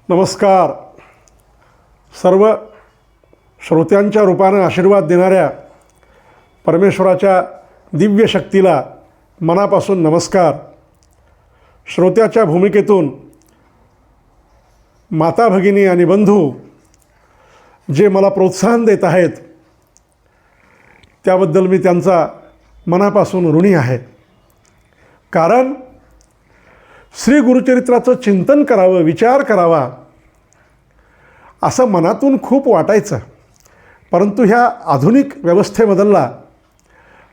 नमस्कार. सर्व श्रोत्यांच्या रूपानं आशीर्वाद देणाऱ्या परमेश्वराच्या दिव्य शक्तीला मनापासून नमस्कार. श्रोत्याच्या भूमिकेतून माता भगिनी आणि बंधू जे मला प्रोत्साहन देत आहेत त्याबद्दल मी त्यांचा मनापासून ऋणी आहे. कारण श्री गुरुचरित्राचं चिंतन करावं, विचार करावा असं मनातून खूप वाटायचं. परंतु ह्या आधुनिक व्यवस्थेमधला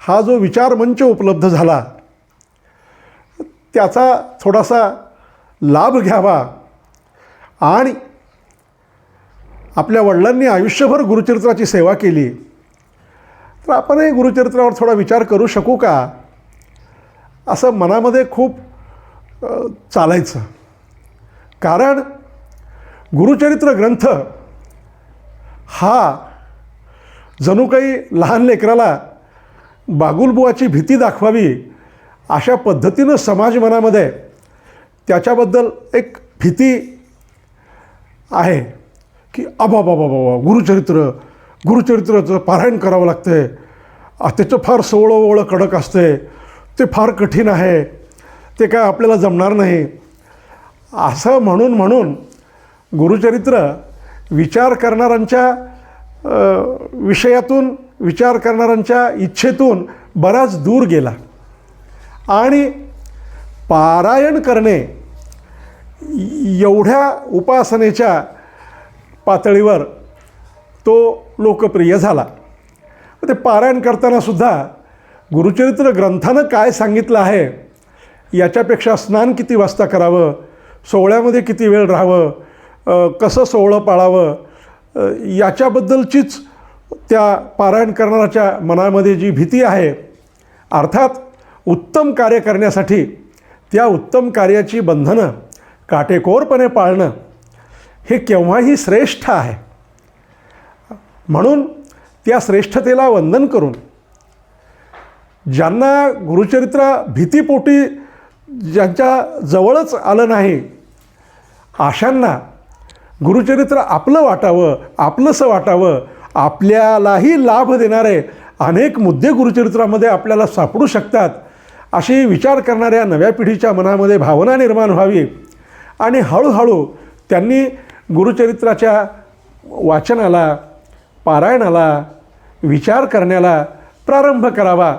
हा जो विचारमंच उपलब्ध झाला त्याचा थोडासा लाभ घ्यावा आणि आपल्या वडिलांनी आयुष्यभर गुरुचरित्राची सेवा केली तर आपणही गुरुचरित्रावर थोडा विचार करू शकू का असं मनामध्ये खूप चालायचं. कारण गुरुचरित्र ग्रंथ हा जणू काही लहान लेकराला बागुलबुवाची भीती दाखवावी अशा पद्धतीनं समाज मनामध्ये त्याच्याबद्दल एक भीती आहे की अबाबाबाबा गुरुचरित्राचं पारायण करावं लागतं, त्याचं फार सोवळं कडक असते, ते फार कठीण आहे, ते काय आपल्याला जमणार नाही असं म्हणून गुरुचरित्र विचार करणाऱ्यांच्या विषयातून, विचार करणाऱ्यांच्या इच्छेतून बराच दूर गेला आणि पारायण करणे एवढ्या उपासनेच्या पातळीवर तो लोकप्रिय झाला. ते पारायण करतानासुद्धा गुरुचरित्र ग्रंथानं काय सांगितलं आहे याच्यापेक्षा स्नान किती वाजता करावं, सोहळ्यामध्ये किती वेळ राहावं, कसं सोहळं पाळावं याच्याबद्दलचीच त्या पारायण करणाऱ्याच्या मनामध्ये जी भीती आहे. अर्थात उत्तम कार्य करण्यासाठी त्या उत्तम कार्याची बंधनं काटेकोरपणे पाळणं हे केव्हाही श्रेष्ठ आहे. म्हणून त्या श्रेष्ठतेला वंदन करून ज्यांना गुरुचरित्र भीतीपोटी ज्यांच्या जवळच आलं नाही अशांना गुरुचरित्र आपलं वाटावं, आपलंसं वाटावं, आपल्यालाही लाभ देणारे अनेक मुद्दे गुरुचरित्रामध्ये आपल्याला सापडू शकतात अशी विचार करणाऱ्या नव्या पिढीच्या मनामध्ये भावना निर्माण व्हावी आणि हळूहळू त्यांनी गुरुचरित्राच्या वाचनाला, पारायणाला, विचार करण्याला प्रारंभ करावा.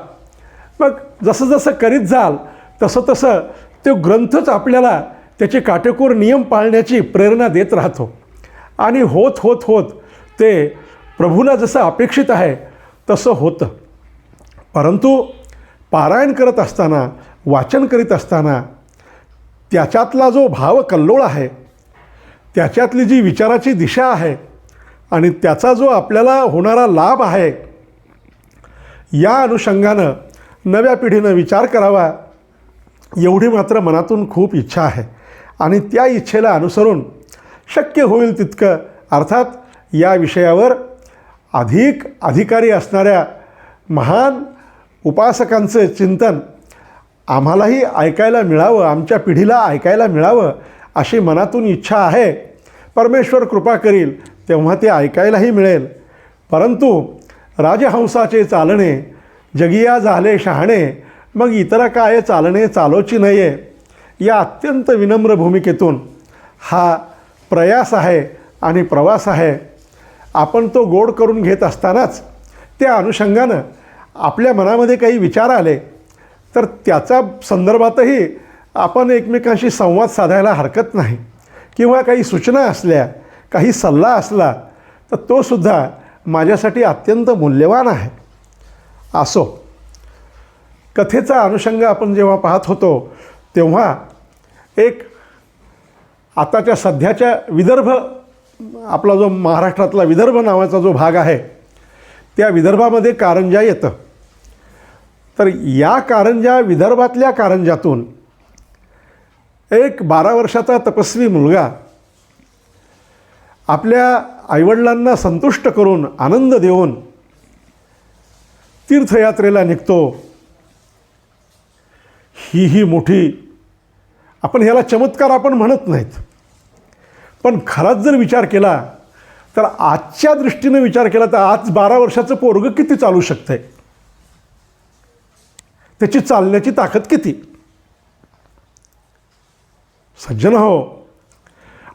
मग जसं जसं करीत जाल तसं तो ग्रंथच आपल्याला त्याचे काटेकोर नियम पाळण्याची प्रेरणा देत राहतो आणि होत ते प्रभूला जसं अपेक्षित आहे तसं होतं. परंतु पारायण करत असताना, वाचन करीत असताना त्याच्यातला जो भाव कल्लोळ आहे, त्याच्यातली जी विचाराची दिशा आहे आणि त्याचा जो आपल्याला होणारा लाभ आहे या अनुषंगानं नव्या पिढीनं विचार करावा एवढी मात्र मनातून खूप इच्छा आहे. आणि त्या इच्छेला अनुसरून शक्य होईल तितकं, अर्थात या विषयावर अधिकारी असणाऱ्या महान उपासकांचं चिंतन आम्हालाही ऐकायला मिळावं, आमच्या पिढीला ऐकायला मिळावं अशी मनातून इच्छा आहे. परमेश्वर कृपा करील तेव्हा ते ऐकायलाही मिळेल. परंतु राजहंसाचे चालणे जगिया झाले शहाणे, मग इतर काय चालणे चालोची नये या अत्यंत विनम्र भूमिकेतून हा प्रयास आहे आणि प्रवास आहे. आपण तो गोड करून घेत असतानाच त्या अनुषंगानं आपल्या मनामध्ये काही विचार आले तर त्याच्या संदर्भातही आपण एकमेकांशी संवाद साधायला हरकत नाही. किंवा काही सूचना असल्या, काही सल्ला असला तर तोसुद्धा माझ्यासाठी अत्यंत मूल्यवान आहे. असो, कथेचा अनुषंग आपण जेव्हा पाहत होतो तेव्हा एक आताच्या सध्याच्या विदर्भ, आपला जो महाराष्ट्रातला विदर्भ नावाचा जो भाग आहे त्या विदर्भामध्ये कारंजा येतं. तर या कारंजा, विदर्भातल्या कारंजातून एक 12 वर्षाचा तपस्वी मुलगा आपल्या आईवडिलांना संतुष्ट करून, आनंद देऊन तीर्थयात्रेला निघतो. ही मोठी, आपण ह्याला चमत्कार आपण म्हणत नाहीत, पण खराच जर विचार केला तर आजच्या दृष्टीनं विचार केला तर आज 12 वर्षाचं पोरगं किती चालू शकतंय, त्याची चालण्याची ताकद किती. सज्जन हो,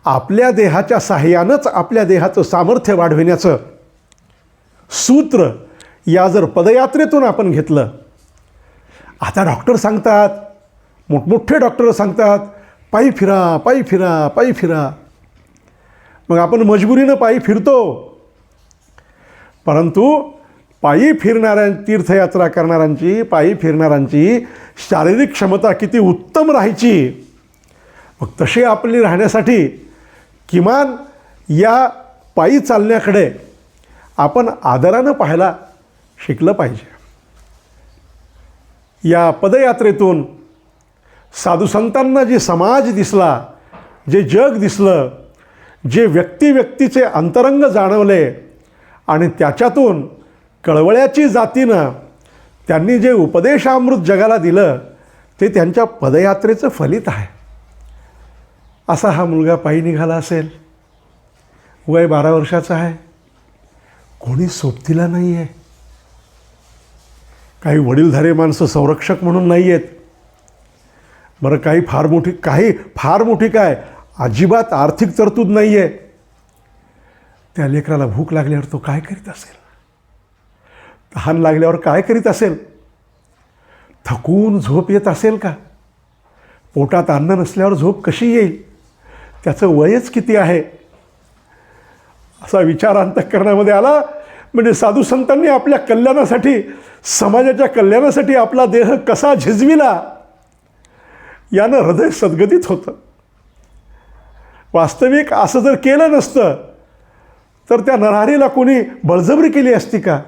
आपल्या देहाच्या साह्यानंच आपल्या देहाचं सामर्थ्य वाढविण्याचं सूत्र या जर पदयात्रेतून आपण घेतलं. आता डॉक्टर सांगतात, मोठमोठे डॉक्टर सांगतात, पायी फिरा, पायी फिरा, पायी फिरा. मग आपण मजबुरीनं पायी फिरतो. परंतु पायी फिरणाऱ्या तीर्थयात्रा करणाऱ्यांची, पायी फिरणाऱ्यांची शारीरिक क्षमता किती उत्तम राहायची. मग तशी आपली राहण्यासाठी किमान या पायी चालण्याकडे आपण आदरानं पाहायला शिकलं पाहिजे. या पदयात्रेतून साधुसंतांना जे समाज दिसला, जे जग दिसलं, जे व्यक्तिचे अंतरंग जाणवले आणि त्याच्यातून कळवळ्याची जातीनं त्यांनी जे उपदेशामृत जगाला दिलं ते त्यांच्या पदयात्रेचं फलित आहे. असा हा मुलगा पायी निघाला असेल, वय 12 वर्षाचं आहे, कोणी सोबतीला नाही आहे, काही वडीलधारे माणसं संरक्षक म्हणून नाही आहेत. बरं काही फार मोठी काय, अजिबात आर्थिक तरतूद नाही आहे. त्या लेकराला भूक लागल्यावर तो काय करीत असेल, तहान लागल्यावर काय करीत असेल, थकून झोप येत असेल का, पोटात अन्न नसल्यावर झोप कशी येईल, त्याचं वयच किती आहे, असा विचार अंतःकरणामध्ये आला. म्हणजे साधुसंतांनी आपल्या कल्याणासाठी, समाजाच्या कल्याणासाठी आपला देह कसा झिजविला यानं हृदय सद्गदित होतं. वास्तविक असं जर केलं नसतं तर त्या नरहरीला कोणी बळजबरी केली असती का.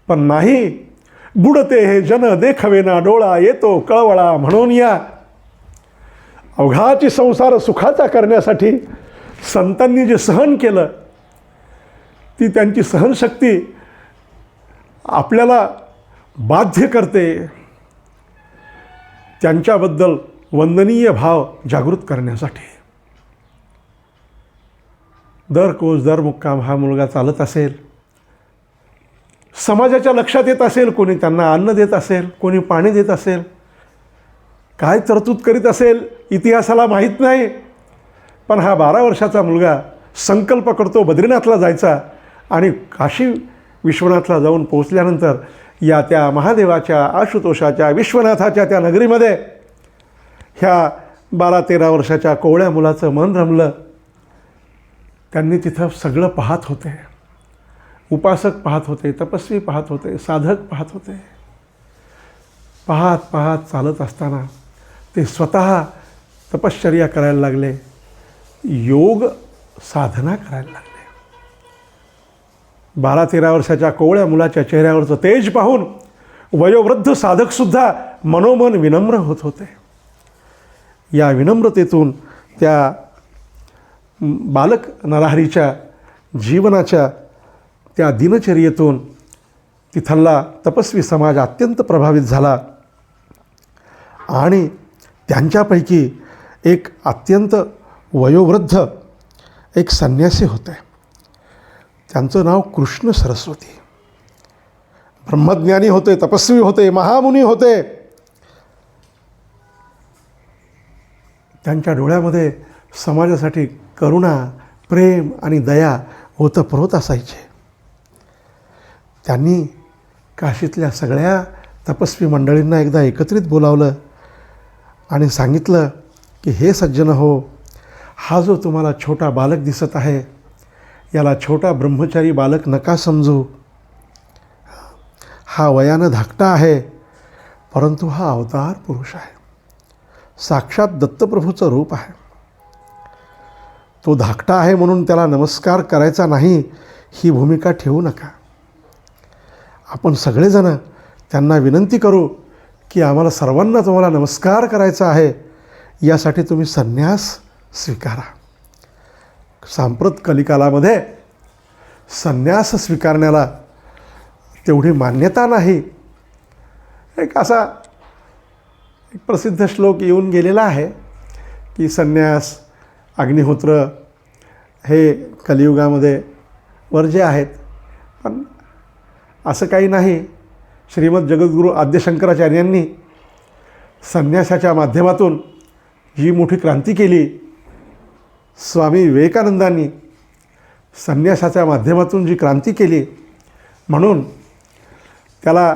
पण नाही, बुडते हे जन देखवेना डोळा, येतो कळवळा म्हणून या अवघाची संसार सुखाचा करण्यासाठी संतांनी जे सहन केलं, ती त्यांची सहनशक्ती आपल्याला बाध्य करते. त्यांच्याबद्दल वंदनीय भाव जागृत करण्यासाठी दर कोस दर मुक्काम हा मुलगा चालत असेल. समाजाच्या लक्षात येत असेल, कोणी त्यांना अन्न देत असेल, कोणी पाणी देत असेल, काय तरतूद करीत असेल इतिहासाला माहीत नाही. पण हा 12 वर्षाचा मुलगा संकल्प करतो बद्रीनाथला जायचा आणि काशी विश्वनाथला जाऊन पोचल्यानंतर या त्या महादेवाच्या, आशुतोषाच्या, विश्वनाथाच्या त्या नगरीमध्ये ह्या 12-13 वर्षाच्या कोवळ्या मुलाचं मन रमलं. त्यांनी तिथं सगळं पाहत होते, उपासक पाहत होते, तपस्वी पाहत होते, साधक पाहत होते. पाहत पाहत चालत असताना ते स्वतः तपश्चर्या करायला लागले, योग साधना करायला लागले. 12-13 वर्षाच्या कोवळ्या मुलाच्या चेहऱ्यावरचं तेज पाहून वयोवृद्ध साधकसुद्धा मनोमन विनम्र होत होते. या विनम्रतेतून त्या बालक नरहरीच्या जीवनाच्या त्या दिनचर्येतून तिथला तपस्वी समाज अत्यंत प्रभावित झाला आणि त्यांच्यापैकी एक अत्यंत वयोवृद्ध एक संन्यासी होते. त्यांचं नाव कृष्ण सरस्वती. ब्रह्मज्ञानी होते, तपस्वी होते, महामुनी होते. त्यांच्या डोळ्यामध्ये समाजासाठी करुणा, प्रेम आणि दया ओतप्रोत असायचे. त्यांनी काशीतल्या सगळ्या तपस्वी मंडळींना एकदा एकत्रित बोलावलं आणि सांगितलं की हे सज्जन हो, हा जो तुम्हाला छोटा बालक दिसत आहे, याला छोटा ब्रह्मचारी बालक नका समजू. हा वयानं धाकटा आहे, परंतु हा अवतार पुरुष आहे, साक्षात दत्तप्रभूचं रूप आहे. तो धाकटा आहे म्हणून त्याला नमस्कार करायचा नाही ही भूमिका ठेवू नका. आपण सगळेजण त्यांना विनंती करू की आम्हाला सर्वांना तुम्हाला नमस्कार करायचा आहे, यासाठी तुम्ही संन्यास स्वीकारा. सांप्रत कलिकालामध्ये संन्यास स्वीकारण्याला तेवढी मान्यता नाही. एक प्रसिद्ध श्लोक येऊन गेलेला आहे की संन्यास, अग्निहोत्र हे कलियुगामध्ये वर्ज्य आहेत. पण असं काही नाही. श्रीमद जगद्गुरू आद्य शंकराचार्यांनी संन्यासाच्या माध्यमातून जी मोठी क्रांती केली, स्वामी विवेकानंदांनी संन्यासाच्या माध्यमातून जी क्रांती केली, म्हणून त्याला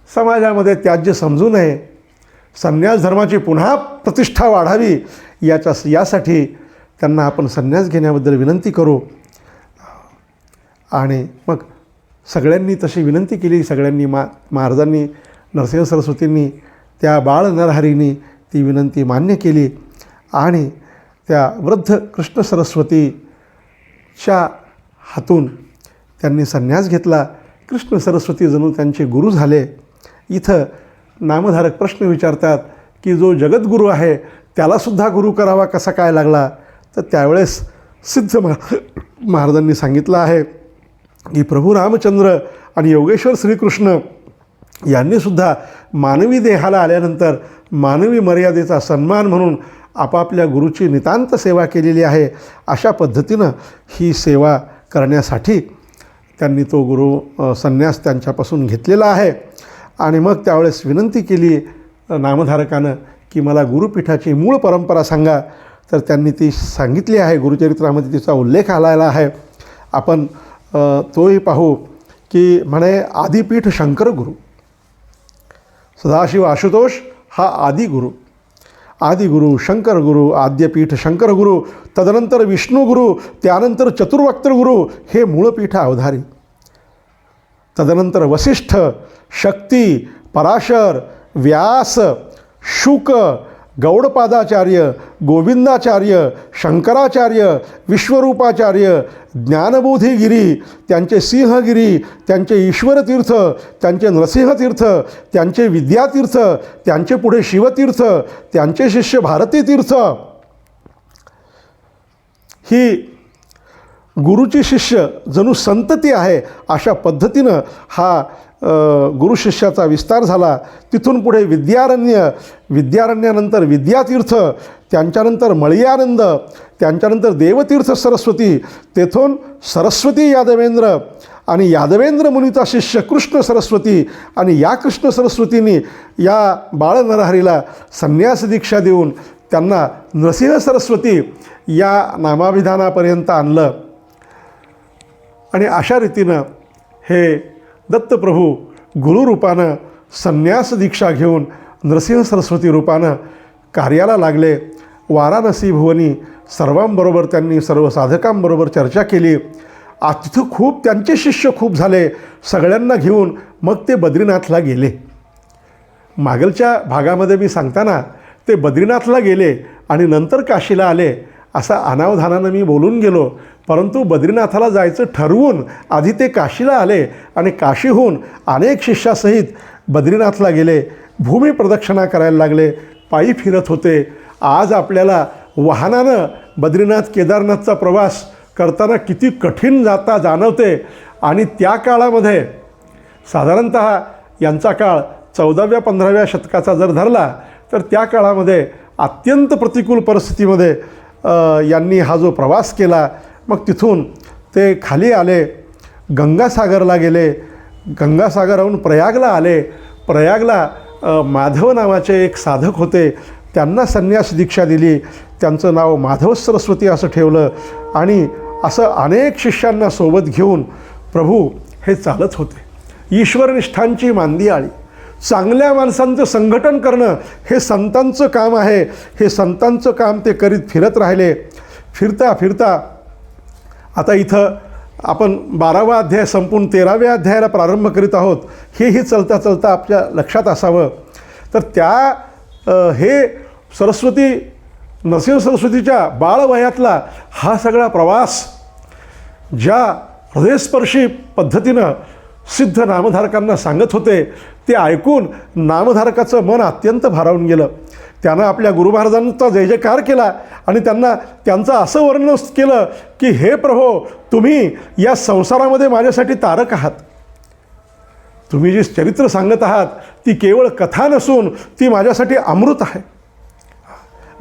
समाजामध्ये त्याज्य समजू नये, संन्यास धर्माची पुन्हा प्रतिष्ठा वाढावी यासाठी त्यांना आपण संन्यास घेण्याबद्दल विनंती करू. आणि मग सगळ्यांनी तशी विनंती केली. सगळ्यांनी महाराजांनी, नरसिंह सरस्वतींनी, त्या बाळ नरहरींनी ती विनंती मान्य केली आणि त्या वृद्ध कृष्ण सरस्वतीच्या हातून त्यांनी संन्यास घेतला. कृष्ण सरस्वती जणू त्यांचे गुरु झाले. इथं नामधारक प्रश्न विचारतात की जो जगद्गुरू आहे त्यालासुद्धा गुरु करावा कसा काय लागला? तर त्यावेळेस सिद्ध महाराजांनी सांगितलं आहे की प्रभू रामचंद्र आणि योगेश्वर श्रीकृष्ण यांनीसुद्धा मानवी देहाला आल्यानंतर मानवी मर्यादेचा सन्मान म्हणून आपापल्या गुरुची नितांत सेवा केलेली आहे. अशा पद्धतीनं ही सेवा करण्यासाठी त्यांनी तो गुरु संन्यास त्यांच्यापासून घेतलेला आहे. आणि मग त्यावेळेस विनंती केली नामधारकानं की मला गुरुपीठाची मूळ परंपरा सांगा. तर त्यांनी ती सांगितली आहे. गुरुचरित्रामध्ये तिचा उल्लेख आलेला आहे. आपण तोही पाहू की म्हणे आदिपीठ शंकर गुरु, सदाशिव आशुतोष हा आदिगुरु, आदिगुरु शंकरगुरु, आद्यपीठ शंकरगुरु, तदनंतर विष्णुगुरु, त्यानंतर चतुर्वक्त्र गुरु हे मूळपीठ अवधारी, तदनंतर वसिष्ठ, शक्ती, पराशर, व्यास, शुक, गौडपादाचार्य, गोविंदाचार्य, शंकराचार्य, विश्वरूपाचार्य, ज्ञानबोधीगिरी, त्यांचे सिंहगिरी, त्यांचे ईश्वरतीर्थ, त्यांचे नरसिंहतीर्थ, त्यांचे विद्यातीर्थ, त्यांचे पुढे शिवतीर्थ, त्यांचे शिष्य भारतीतीर्थ. ही गुरुची शिष्य जणू संतती आहे. अशा पद्धतीनं हा गुरुशिष्याचा विस्तार झाला. तिथून पुढे विद्यारण्य, विद्यारण्यानंतर विद्यातीर्थ, त्यांच्यानंतर मळयानंद, त्यांच्यानंतर देवतीर्थ सरस्वती, तेथून सरस्वती यादवेंद्र आणि यादवेंद्र मुनीचा शिष्य कृष्ण सरस्वती. आणि या कृष्ण सरस्वतींनी या बाळ नरहरीला संन्यास दीक्षा देऊन त्यांना नरसिंह सरस्वती या नामाभिधानापर्यंत आणलं. आणि अशा रीतीनं हे दत्तप्रभू गुरुरूपानं संन्यास दीक्षा घेऊन नरसिंह सरस्वती रूपानं कार्याला लागले. वाराणसी भुवनी सर्वांबरोबर त्यांनी सर्व साधकांबरोबर चर्चा केली. तिथं खूप त्यांचे शिष्य खूप झाले. सगळ्यांना घेऊन मग ते बद्रीनाथला गेले. मागलच्या भागामध्ये मी सांगताना ते बद्रीनाथला गेले आणि नंतर काशीला आले असा अनावधानानं मी बोलून गेलो. परंतु बद्रीनाथाला जायचं ठरवून आधी ते काशीला आले आणि काशीहून अनेक शिष्यासहित बद्रीनाथला गेले. भूमी प्रदक्षिणा करायला लागले. पायी फिरत होते. आज आपल्याला वाहनानं बद्रीनाथ केदारनाथचा प्रवास करताना किती कठीण जाणवते. आणि त्या काळामध्ये साधारणत यांचा काळ 14व्या-15व्या शतकाचा जर धरला तर त्या काळामध्ये अत्यंत प्रतिकूल परिस्थितीमध्ये यांनी हा जो प्रवास केला. मग तिथून ते खाली आले, गंगासागरला गेले. गंगासागराहून प्रयागला आले. प्रयागला माधव नावाचे एक साधक होते. त्यांना संन्यास दीक्षा दिली. त्यांचं नाव माधव सरस्वती असं ठेवलं. आणि असं अनेक शिष्यांना सोबत घेऊन प्रभू हे चालत होते. ईश्वरनिष्ठांची मांदियाळी, चांगल्या माणसांचं संघटन करणं हे संतांचं काम आहे. हे संतांचं काम ते करीत फिरत राहिले. फिरता फिरता आता इथं आपण 12वा अध्याय संपून 13व्या अध्यायाला प्रारंभ करीत आहोत. हेही चलता चलता आपल्या लक्षात असावं. तर हे सरस्वती, नरसिंह सरस्वतीच्या बाळवयातला हा सगळा प्रवास ज्या हृदयस्पर्शी पद्धतीनं सिद्ध नामधारकांना सांगत होते ते ऐकून नामधारकाचं मन अत्यंत भारावून गेलं. त्यानं आपल्या गुरु महाराजांचा जय जयकार केला आणि त्यांचं असं वर्णन केलं की हे प्रभो, तुम्ही या संसारामध्ये माझ्यासाठी तारक आहात. तुम्ही जी चरित्र सांगत आहात ती केवळ कथा नसून ती माझ्यासाठी अमृत आहे.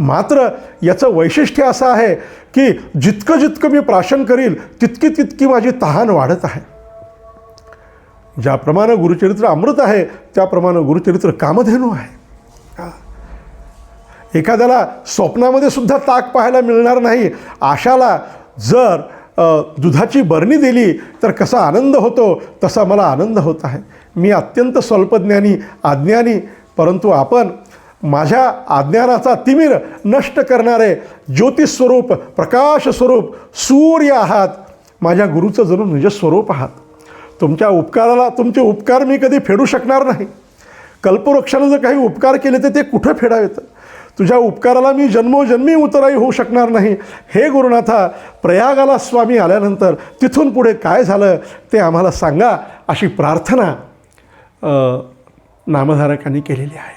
मात्र याचं वैशिष्ट्य असं आहे की जितकं जितकं मी प्राशन करील तितकी तितकी माझी तहान वाढत आहे. ज्याप्रमाणे गुरुचरित्र अमृत आहे त्याप्रमाणे गुरुचरित्र कामधेनू आहे. एखाद्याला स्वप्नामध्ये सुद्धा ताक पाहायला मिळणार नाही, अशाला जर दुधाची बरणी दिली तर कसा आनंद होतो तसा मला आनंद होत आहे. मी अत्यंत स्वल्पज्ञानी अज्ञानी, परंतु आपण माझ्या अज्ञानाचा तिमिर नष्ट करणारे ज्योतिस्वरूप प्रकाश स्वरूप सूर्य आहात. माझ्या गुरुचं जणू निजस्वरूप आहात. तुमच्या उपकाराला तुमचे उपकार मी कधी फेडू शकणार नाही. कल्पवृक्षानं जर काही उपकार केले तर ते कुठं फेडावेत? तुझ्या उपकाराला मी जन्मोजन्मी उतराई होऊ शकणार नाही. हे गुरुनाथा, प्रयागाला स्वामी आल्यानंतर तिथून पुढे काय झालं ते आम्हाला सांगा, अशी प्रार्थना नामधारकांनी केलेली आहे.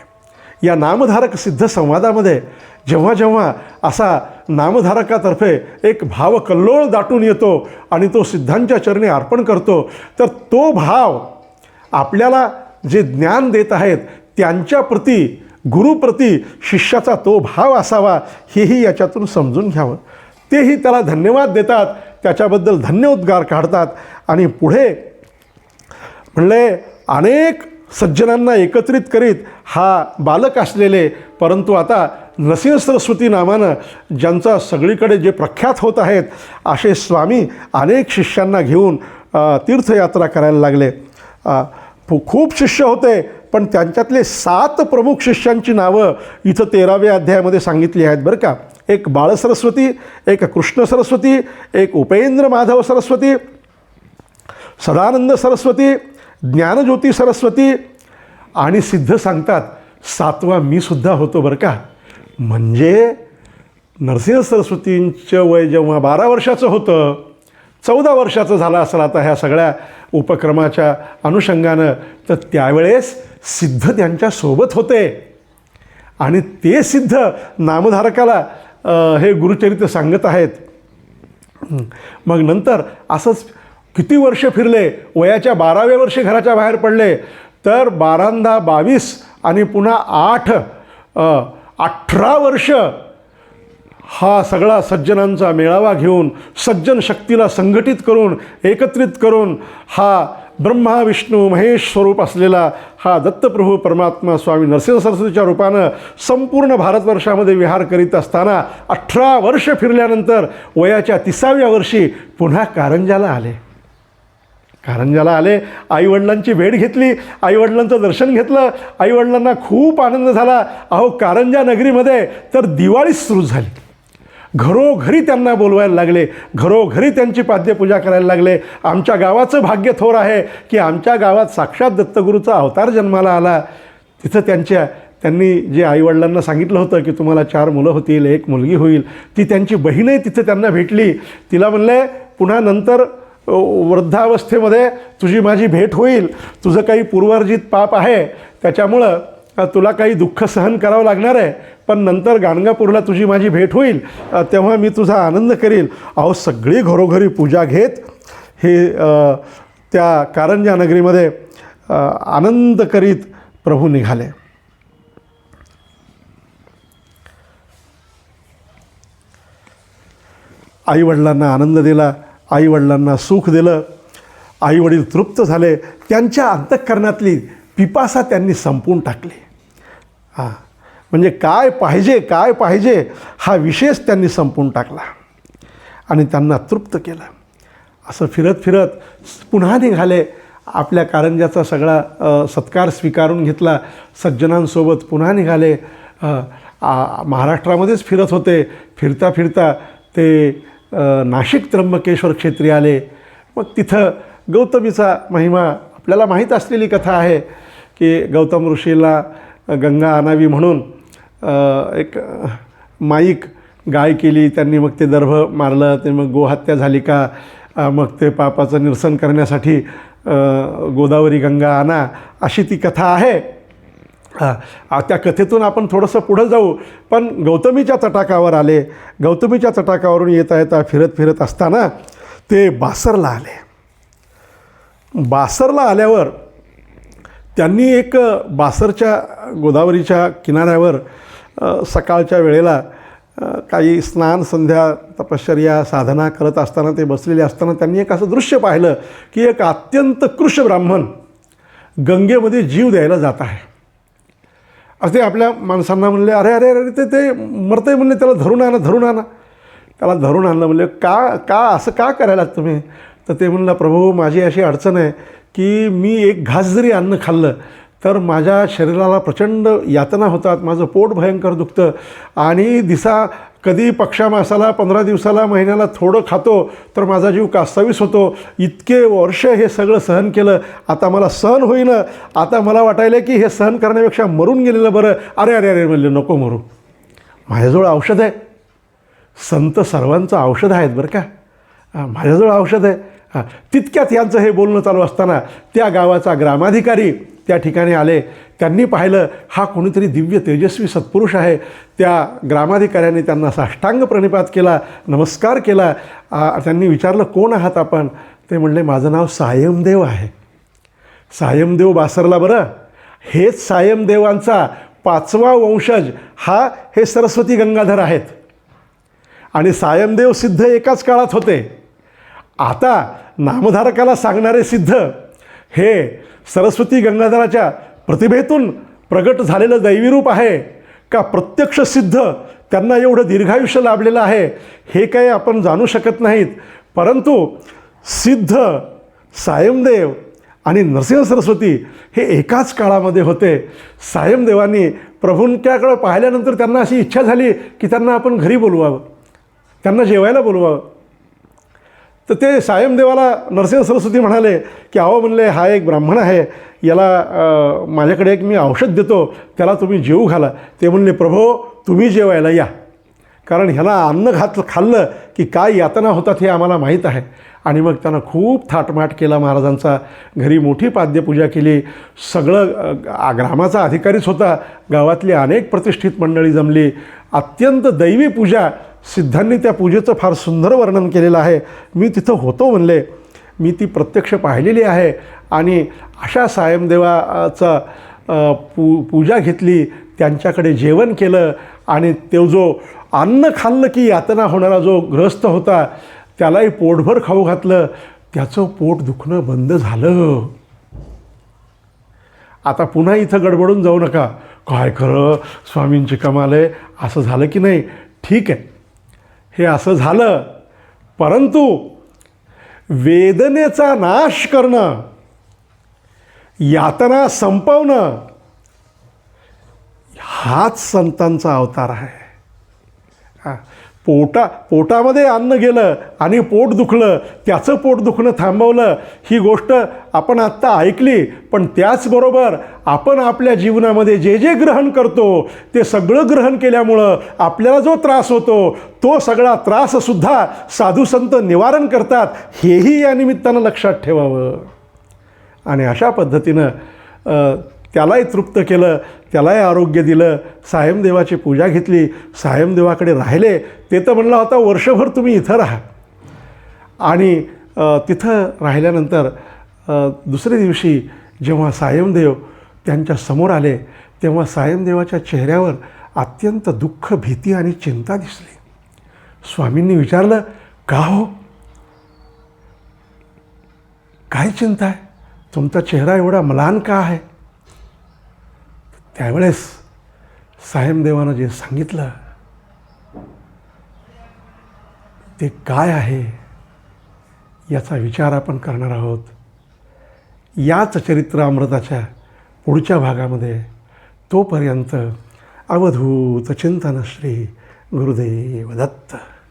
या नामधारक सिद्ध संवादामध्ये जेव्हा जेव्हा असा नामधारकातर्फे एक भाव कल्लोळ दाटून येतो आणि तो सिद्धांच्या चरणी अर्पण करतो, तर तो भाव आपल्याला जे ज्ञान देत आहेत त्यांच्याप्रती, गुरुप्रती शिष्याचा तो भाव असावा, हेही याच्यातून समजून घ्यावं. तेही त्याला धन्यवाद देतात, त्याच्याबद्दल धन्योद्गार काढतात. आणि पुढे म्हणले, अनेक सज्जनांना एकत्रित करीत हा बालक असलेले, परंतु आता नरसिंह सरस्वती नावानं ज्यांचा सगळीकडे जे प्रख्यात होत आहेत, असे स्वामी अनेक शिष्यांना घेऊन तीर्थयात्रा करायला लागले. खूप शिष्य होते, पण त्यांच्यातले 7 प्रमुख शिष्यांची नावं इथं 13व्या अध्यायामध्ये सांगितली आहेत बरं का. एक बाळसरस्वती, एक कृष्ण सरस्वती, एक उपेंद्र माधव सरस्वती, सदानंद सरस्वती, ज्ञानज्योती सरस्वती आणि सिद्ध सांगतात 7वा मी सुद्धा होतो बरं का. म्हणजे नरसिंह सरस्वतींचं वय जेव्हा 12 वर्षाचं होतं, 14 वर्षाचं झालं असेल आता ह्या सगळ्या उपक्रमाच्या अनुषंगानं, तर त्यावेळेस सिद्ध त्यांच्यासोबत होते. आणि ते सिद्ध नामधारकाला हे गुरुचरित्र सांगत आहेत. मग नंतर असंच किती वर्ष फिरले, वयाच्या 12व्या वर्षी घराच्या बाहेर पडले, तर 12 22 आणि पुन्हा 8 18 वर्ष हा सगळा सज्जनांचा मेळावा घेऊन, सज्जन शक्तीला संघटित करून, एकत्रित करून हा ब्रह्मा विष्णू महेश स्वरूप असलेला हा दत्तप्रभू परमात्मा स्वामी नरसिंह सरस्वतीच्या रूपानं संपूर्ण भारतवर्षामध्ये विहार करीत असताना 18 वर्ष फिरल्यानंतर वयाच्या 30व्या वर्षी पुन्हा कारंजाला आले. कारंजाला आले, आईवडिलांची भेट घेतली, आईवडिलांचं दर्शन घेतलं. आईवडिलांना खूप आनंद झाला. अहो, कारंजा नगरीमध्ये तर दिवाळीच सुरू झाली. घरोघरी त्यांना बोलवायला लागले, घरोघरी त्यांची पाद्यपूजा करायला लागले. आमच्या गावाचं भाग्य थोर आहे की आमच्या गावात साक्षात दत्तगुरूचा अवतार जन्माला आला. तिथं त्यांनी जे आईवडिलांना सांगितलं होतं की तुम्हाला 4 मुलं होतील, 1 मुलगी होईल, ती त्यांची बहीणही तिथं त्यांना भेटली. तिला म्हणले, पुन्हा नंतर वृद्धावस्थेमध्ये तुझी माझी भेट होईल. तुझं काही पूर्वार्जित पाप आहे, त्याच्यामुळं तुला काही दुःख सहन करावं लागणार आहे, पण नंतर गाणगापूरला तुझी माझी भेट होईल, तेव्हा मी तुझा आनंद करील. अहो, सगळी घरोघरी पूजा घेत हे त्या कारंजा नगरीमध्ये आनंद करीत प्रभू निघाले. आईवडिलांना आनंद दिला, आईवडिलांना सुख दिलं, आईवडील तृप्त झाले. त्यांच्या अंतःकरणातली पिपासा त्यांनी संपवून टाकली. म्हणजे काय पाहिजे हा विषयच त्यांनी संपवून टाकला आणि त्यांना तृप्त केलं. असं फिरत फिरत पुन्हा निघाले. आपल्या कारंजाचा सगळा सत्कार स्वीकारून घेतला. सज्जनांसोबत पुन्हा निघाले. महाराष्ट्रामध्येच फिरत होते. फिरता फिरता ते नाशिक त्र्यंबकेश्वर क्षेत्री आले. मग तिथं गौतमीचा महिमा आपल्याला माहीत असलेली कथा आहे की गौतम ऋषीला गंगा आणावी म्हणून एक माईक गाय केली त्यांनी. मग ते दर्भ मारलं, ते मग गोहत्या झाली का, मग ते पापाचं निरसन करण्यासाठी गोदावरी गंगा आणा, अशी ती कथा आहे. त्या कथेतून आपण थोडंसं पुढं जाऊ. पण गौतमीच्या तटाकावर आले. गौतमीच्या तटाकावरून येता येता फिरत फिरत असताना ते बासरला आले. बासरला आल्यावर त्यांनी एक बासरच्या गोदावरीच्या किनाऱ्यावर सकाळच्या वेळेला काही स्नान संध्या तपश्चर्या साधना करत असताना ते बसलेले असताना त्यांनी एक असं दृश्य पाहिलं की एक अत्यंत कृश ब्राह्मण गंगेमध्ये जीव द्यायला जात आहे. असे आपल्या माणसांना म्हणले, अरे अरे अरे ते मरतंय म्हणले, त्याला धरून आणा धरून आणा. त्याला धरून आणलं. म्हणले का असं का करायला तुम्ही? तर ते म्हणलं, प्रभू माझी अशी अडचण आहे की मी एक घास जरी अन्न खाल्लं तर माझ्या शरीराला प्रचंड यातना होतात, माझं पोट भयंकर दुखतं आणि कधी पक्षामासाला 15 दिवसाला महिन्याला थोडं खातो तर माझा जीव कासावीस होतो. इतके वर्ष हे सगळं सहन केलं, आता मला सहन होईना. आता मला वाटायलं की हे सहन करण्यापेक्षा मरून गेलेलं बरं. अरे अरे अरे म्हणले, नको मरू, माझ्याजवळ औषध आहे. संत सर्वांचं औषध आहेत बरं का, माझ्याजवळ औषध आहे. तितक्यात यांचं हे बोलणं चालू असताना त्या गावाचा ग्रामाधिकारी त्या ठिकाणी आले. त्यांनी पाहिलं हा कोणीतरी दिव्य तेजस्वी सत्पुरुष आहे. त्या ग्रामाधिकाऱ्यांनी त्यांना साष्टांग प्रणिपात केला, नमस्कार केला. त्यांनी विचारलं, कोण आहात आपण? ते म्हणले, माझं नाव सायमदेव आहे. सायमदेव बासरला बरं. हेच सायमदेवांचा 5वा वंशज हे सरस्वती गंगाधर आहेत. आणि सायमदेव सिद्ध एकाच काळात होते. आता नामधारकाला सांगणारे सिद्ध हे सरस्वती गंगाधराच्या प्रतिभेतून प्रगट झालेलं दैवीरूप आहे का प्रत्यक्ष सिद्ध त्यांना एवढं दीर्घायुष्य लाभलेलं आहे हे काही आपण जाणू शकत नाहीत. परंतु सिद्ध सायमदेव आणि नरसिंह सरस्वती हे एकाच काळामध्ये होते. सायमदेवांनी प्रभूंच्याकडं पाहिल्यानंतर त्यांना अशी इच्छा झाली की त्यांना आपण घरी बोलवावं, त्यांना जेवायला बोलवावं. तर ते सायमदेवाला नरसिंह सरस्वती म्हणाले की अहो म्हणले, हा एक ब्राह्मण आहे, याला माझ्याकडे एक मी औषध देतो, त्याला तुम्ही जेवू घाला. ते म्हणले, प्रभो तुम्ही जेवायला या, कारण ह्याला अन्न खाल्लं की काय यातना होतात हे आम्हाला माहीत आहे. आणि मग त्यांना खूप थाटमाट केला महाराजांचा. घरी मोठी पाद्यपूजा केली. सगळं ग्रामाचा अधिकारीच होता, गावातली अनेक प्रतिष्ठित मंडळी जमली. अत्यंत दैवी पूजा. सिद्धांनी त्या पूजेचं फार सुंदर वर्णन केलेलं आहे. मी तिथं होतो म्हणले, मी ती प्रत्यक्ष पाहिलेली आहे. आणि अशा सायमदेवाचा पूजा घेतली, त्यांच्याकडे जेवण केलं. आणि तो जो अन्न खाल्लं की यातना होणारा जो गृहस्थ होता त्यालाही पोटभर खाऊ घातलं. त्याचं पोट दुखणं बंद झालं. आता पुन्हा इथं गडबडून जाऊ नका, काय खरं स्वामींची कमाल आहे, असं झालं की नाही? ठीक आहे, हे असं झालं, परंतु वेदनेचा नाश करणं, यातना संपवणं हाच संतांचा अवतार आहे. पोटामध्ये अन्न गेलं आणि पोट दुखलं, त्याचं पोट दुखणं थांबवलं, ही गोष्ट आपण आत्ता ऐकली. पण त्याचबरोबर आपण आपल्या जीवनामध्ये जे जे ग्रहण करतो ते सगळं ग्रहण केल्यामुळं आपल्याला जो त्रास होतो तो सगळा त्राससुद्धा साधुसंत निवारण करतात, हेही या निमित्तानं लक्षात ठेवावं. आणि अशा पद्धतीनं त्यालाही तृप्त केलं, त्यालाही आरोग्य दिलं. सायमदेवाची पूजा घेतली, सायमदेवाकडे राहिले. ते तर म्हणला होता वर्षभर तुम्ही इथं राहा. आणि तिथं राहिल्यानंतर दुसऱ्या दिवशी जेव्हा सायमदेव त्यांच्या समोर आले तेव्हा सायमदेवाच्या चेहऱ्यावर अत्यंत दुःख, भीती आणि चिंता दिसली. स्वामींनी विचारलं, का हो, काय चिंता आहे? तुमचा चेहरा एवढा म्लान का आहे? त्यावेळेस सायमदेवानं जे सांगितलं ते काय आहे याचा विचार आपण करणार आहोत याच चरित्रामृताच्या पुढच्या भागामध्ये. तोपर्यंत अवधूत चिंतन श्री गुरुदेव दत्त.